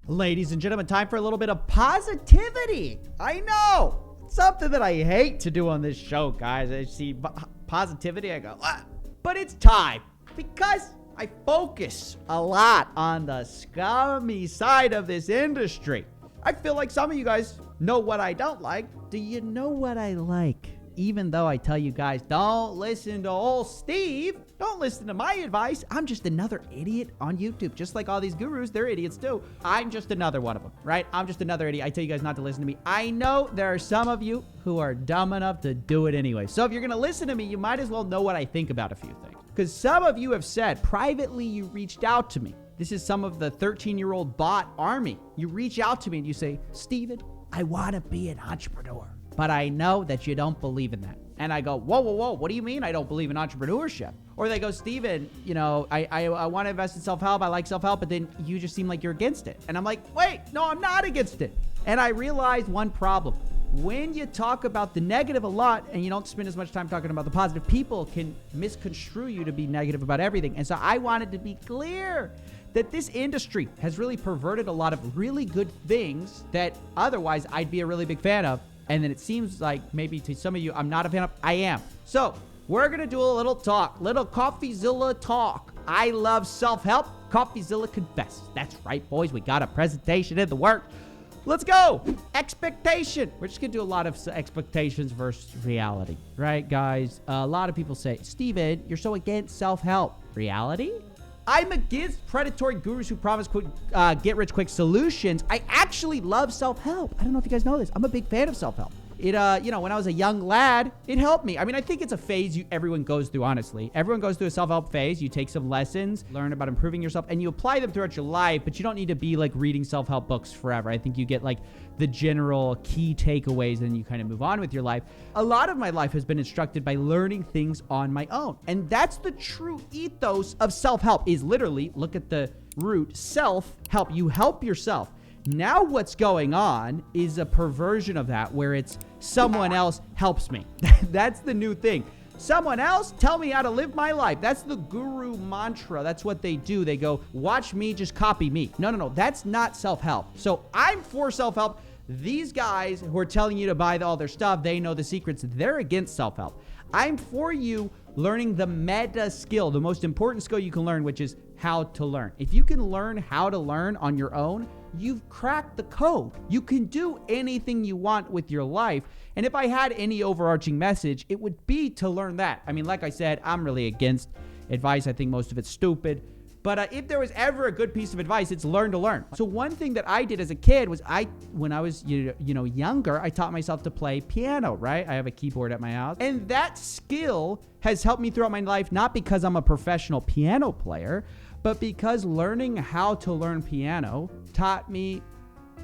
Ladies and gentlemen, time for a little bit of positivity. I know, something that I hate to do on this show, guys. I see positivity, I go, ah. But it's time because I focus a lot on the scummy side of this industry. I feel like some of you guys know what I don't like. Do you know what I like? Even though I tell you guys, don't listen to old Steve, don't listen to my advice. I'm just another idiot on YouTube. Just like all these gurus, they're idiots too. I'm just another one of them, right? I'm just another idiot. I tell you guys not to listen to me. I know there are some of you who are dumb enough to do it anyway. So if you're going to listen to me, you might as well know what I think about a few things. Because some of you have said, privately, you reached out to me. This is some of the 13-year-old bot army. You reach out to me and you say, Steven, I want to be an entrepreneur, but I know that you don't believe in that. And I go, whoa, whoa, whoa, what do you mean I don't believe in entrepreneurship? Or they go, Steven, you know, I want to invest in self-help. I like self-help, but then you just seem like you're against it. And I'm like, wait, no, I'm not against it. And I realized one problem. When you talk about the negative a lot and you don't spend as much time talking about the positive, people can misconstrue you to be negative about everything. And so I wanted to be clear that this industry has really perverted a lot of really good things that otherwise I'd be a really big fan of. And then it seems like maybe to some of you, I'm not a fan of, I am. So we're going to do a little talk, little Coffeezilla talk. I love self-help. Coffeezilla confess. That's right, boys. We got a presentation in the works. Let's go. Expectation. We're just going to do a lot of expectations versus reality, right, guys? A lot of people say, Steven, you're so against self-help. Reality? I'm against predatory gurus who promise quick, get-rich-quick solutions. I actually love self-help. I don't know if you guys know this. I'm a big fan of self-help. It, you know, when I was a young lad, it helped me. I mean, I think it's a phase everyone goes through, honestly. Everyone goes through a self-help phase. You take some lessons, learn about improving yourself, and you apply them throughout your life, but you don't need to be, like, reading self-help books forever. I think you get, like, the general key takeaways, and you kind of move on with your life. A lot of my life has been instructed by learning things on my own, and that's the true ethos of self-help, is literally, look at the root, self-help. You help yourself. Now what's going on is a perversion of that where it's someone else helps me. That's the new thing. Someone else tell me how to live my life. That's the guru mantra. That's what they do. They go, watch me, just copy me. No. That's not self-help. So I'm for self-help. These guys who are telling you to buy all their stuff, they know the secrets. They're against self-help. I'm for you learning the meta skill, the most important skill you can learn, which is how to learn. If you can learn how to learn on your own, you've cracked the code. You can do anything you want with your life. And if I had any overarching message, it would be to learn that. I mean, like I said, I'm really against advice. I think most of it's stupid. But if there was ever a good piece of advice, it's learn to learn. So one thing that I did as a kid was when I was younger, I taught myself to play piano, right? I have a keyboard at my house. And that skill has helped me throughout my life, not because I'm a professional piano player, but because learning how to learn piano taught me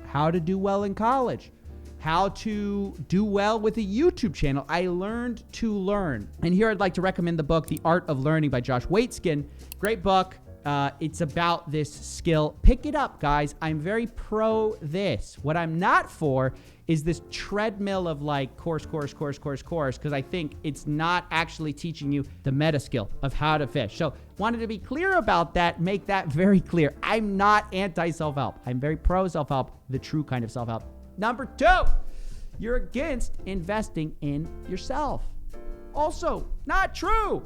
how to do well in college, how to do well with a YouTube channel. I learned to learn. And here I'd like to recommend the book, The Art of Learning by Josh Waitzkin. Great book. It's about this skill. Pick it up, guys. I'm very pro this. What I'm not for is this treadmill of like course, because I think it's not actually teaching you the meta skill of how to fish. So wanted to be clear about that, make that very clear. I'm not anti-self-help. I'm very pro self-help, the true kind of self-help. Number 2, you're against investing in yourself. Also, not true.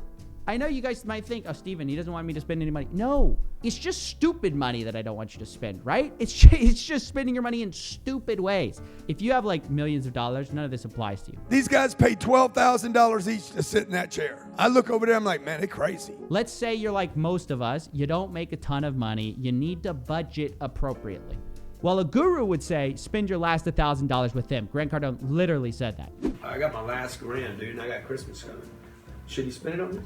I know you guys might think, oh, Steven, he doesn't want me to spend any money. No, it's just stupid money that I don't want you to spend, right? It's just spending your money in stupid ways. If you have like millions of dollars, none of this applies to you. These guys pay $12,000 each to sit in that chair. I look over there, I'm like, man, they're crazy. Let's say you're like most of us. You don't make a ton of money. You need to budget appropriately. Well, a guru would say, spend your last $1,000 with him. Grant Cardone literally said that. I got my last grand, dude, and I got Christmas coming. Should you spend it on this?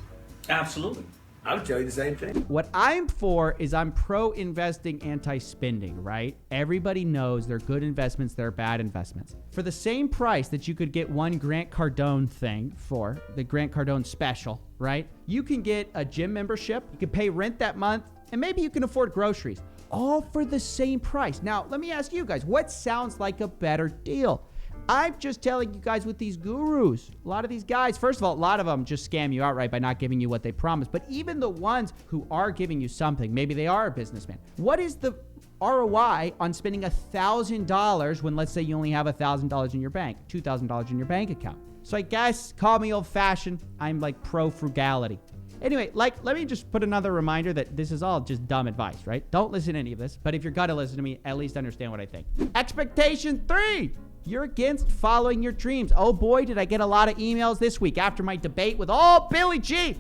Absolutely. I would tell you the same thing. What I'm for is I'm pro-investing, anti-spending, right? Everybody knows there are good investments, there are bad investments. For the same price that you could get one Grant Cardone thing for, the Grant Cardone special, right? You can get a gym membership, you can pay rent that month, and maybe you can afford groceries, all for the same price. Now, let me ask you guys, what sounds like a better deal? I'm just telling you guys with these gurus, a lot of these guys, first of all, a lot of them just scam you outright by not giving you what they promise. But even the ones who are giving you something, maybe they are a businessman. What is the ROI on spending $1,000 when, let's say, you only have $1,000 in your bank, $2,000 in your bank account. So I guess, call me old-fashioned, I'm like pro-frugality. Anyway, let me just put another reminder that this is all just dumb advice, right? Don't listen to any of this, but if you're gonna listen to me, at least understand what I think. Expectation 3, you're against following your dreams. Oh boy, did I get a lot of emails this week after my debate with Billy G.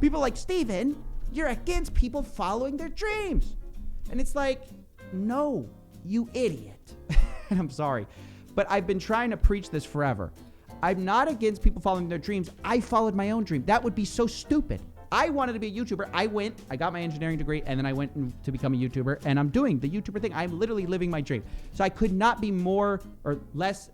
People like, Steven, you're against people following their dreams. And it's like, no, you idiot. And I'm sorry, but I've been trying to preach this forever. I'm not against people following their dreams. I followed my own dream. That would be so stupid. I wanted to be a YouTuber. I got my engineering degree, and then I went to become a YouTuber, and I'm doing the YouTuber thing. I'm literally living my dream. So I could not be more or less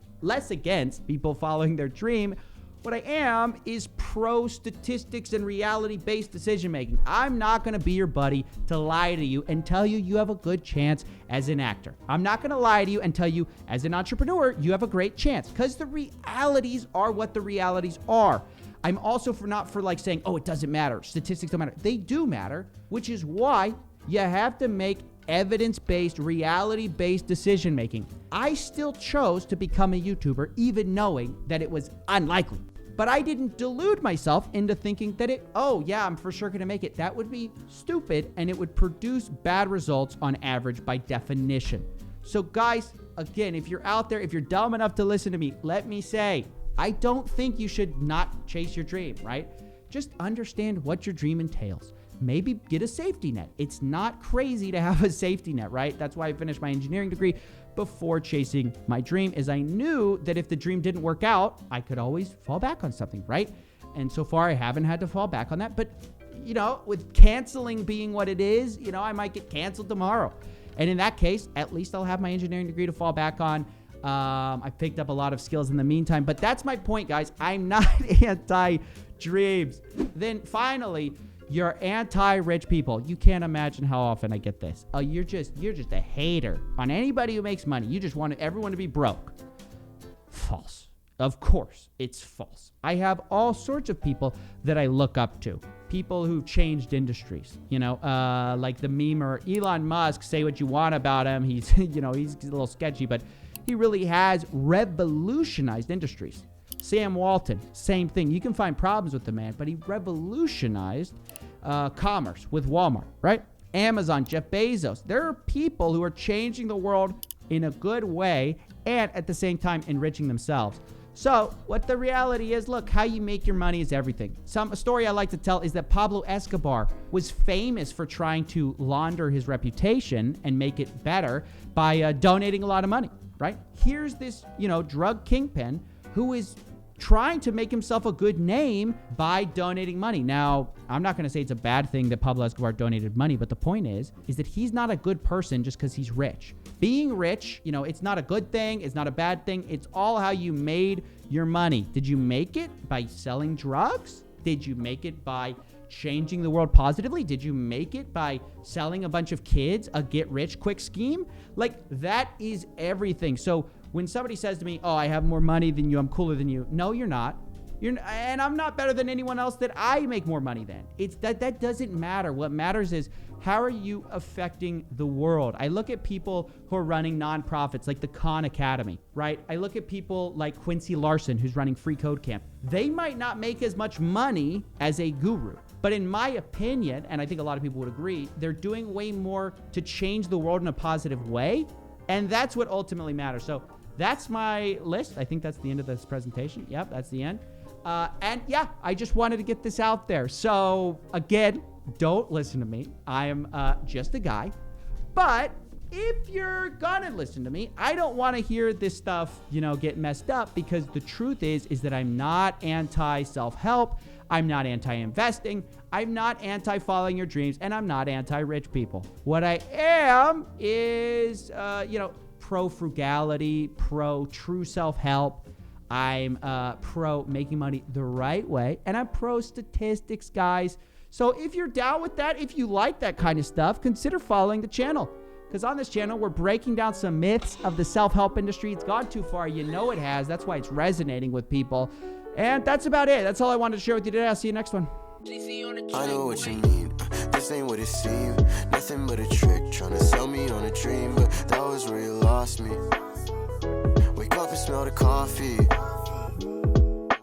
against people following their dream. What I am is pro statistics and reality-based decision-making. I'm not going to be your buddy to lie to you and tell you you have a good chance as an actor. I'm not going to lie to you and tell you as an entrepreneur you have a great chance, because the realities are what the realities are. I'm also not for like saying, oh, it doesn't matter. Statistics don't matter. They do matter, which is why you have to make evidence-based, reality-based decision-making. I still chose to become a YouTuber, even knowing that it was unlikely. But I didn't delude myself into thinking that I'm for sure going to make it. That would be stupid, and it would produce bad results on average by definition. So guys, again, if you're out there, if you're dumb enough to listen to me, let me say, I don't think you should not chase your dream, right? Just understand what your dream entails. Maybe get a safety net. It's not crazy to have a safety net, right? That's why I finished my engineering degree before chasing my dream, is I knew that if the dream didn't work out, I could always fall back on something, right? And so far, I haven't had to fall back on that. But, with canceling being what it is, I might get canceled tomorrow. And in that case, at least I'll have my engineering degree to fall back on. I picked up a lot of skills in the meantime. But that's my point, guys. I'm not anti-dreams. Then finally, you're anti-rich people. You can't imagine how often I get this. Oh, you're just a hater on anybody who makes money. You just want everyone to be broke. False. Of course, it's false. I have all sorts of people that I look up to. People who've changed industries. Like the memer Elon Musk. Say what you want about him. He's, he's a little sketchy, but he really has revolutionized industries. Sam Walton, same thing. You can find problems with the man, but he revolutionized commerce with Walmart, right? Amazon, Jeff Bezos. There are people who are changing the world in a good way and at the same time enriching themselves. So what the reality is, look, how you make your money is everything. A story I like to tell is that Pablo Escobar was famous for trying to launder his reputation and make it better by donating a lot of money, right? Here's this, drug kingpin who is trying to make himself a good name by donating money. Now, I'm not going to say it's a bad thing that Pablo Escobar donated money, but the point is that he's not a good person just because he's rich. Being rich, it's not a good thing. It's not a bad thing. It's all how you made your money. Did you make it by selling drugs? Did you make it by changing the world positively? Did you make it by selling a bunch of kids a get-rich-quick scheme? Like, that is everything. So when somebody says to me, oh, I have more money than you, I'm cooler than you. No, you're not. And I'm not better than anyone else that I make more money than. That doesn't matter. What matters is, how are you affecting the world? I look at people who are running nonprofits like the Khan Academy, right? I look at people like Quincy Larson, who's running Free Code Camp. They might not make as much money as a guru, but in my opinion, and I think a lot of people would agree, they're doing way more to change the world in a positive way. And that's what ultimately matters. So that's my list. I think that's the end of this presentation. Yep, that's the end. I just wanted to get this out there. So again, don't listen to me. I am just a guy. But if you're gonna listen to me, I don't want to hear this stuff, get messed up, because the truth is that I'm not anti-self-help. I'm not anti-investing. I'm not anti-following your dreams, and I'm not anti-rich people. What I am is, pro-frugality, pro-true self-help. I'm pro making money the right way, and I'm pro-statistics, guys. So if you're down with that, if you like that kind of stuff, consider following the channel. Because on this channel, we're breaking down some myths of the self-help industry. It's gone too far. You know it has. That's why it's resonating with people. And that's about it. That's all I wanted to share with you today. I'll see you next one. I know what you mean. this ain't what it seemed. Nothing but a trick, trying to sell me on a dream, but that was where you lost me. Wake up and smell the coffee.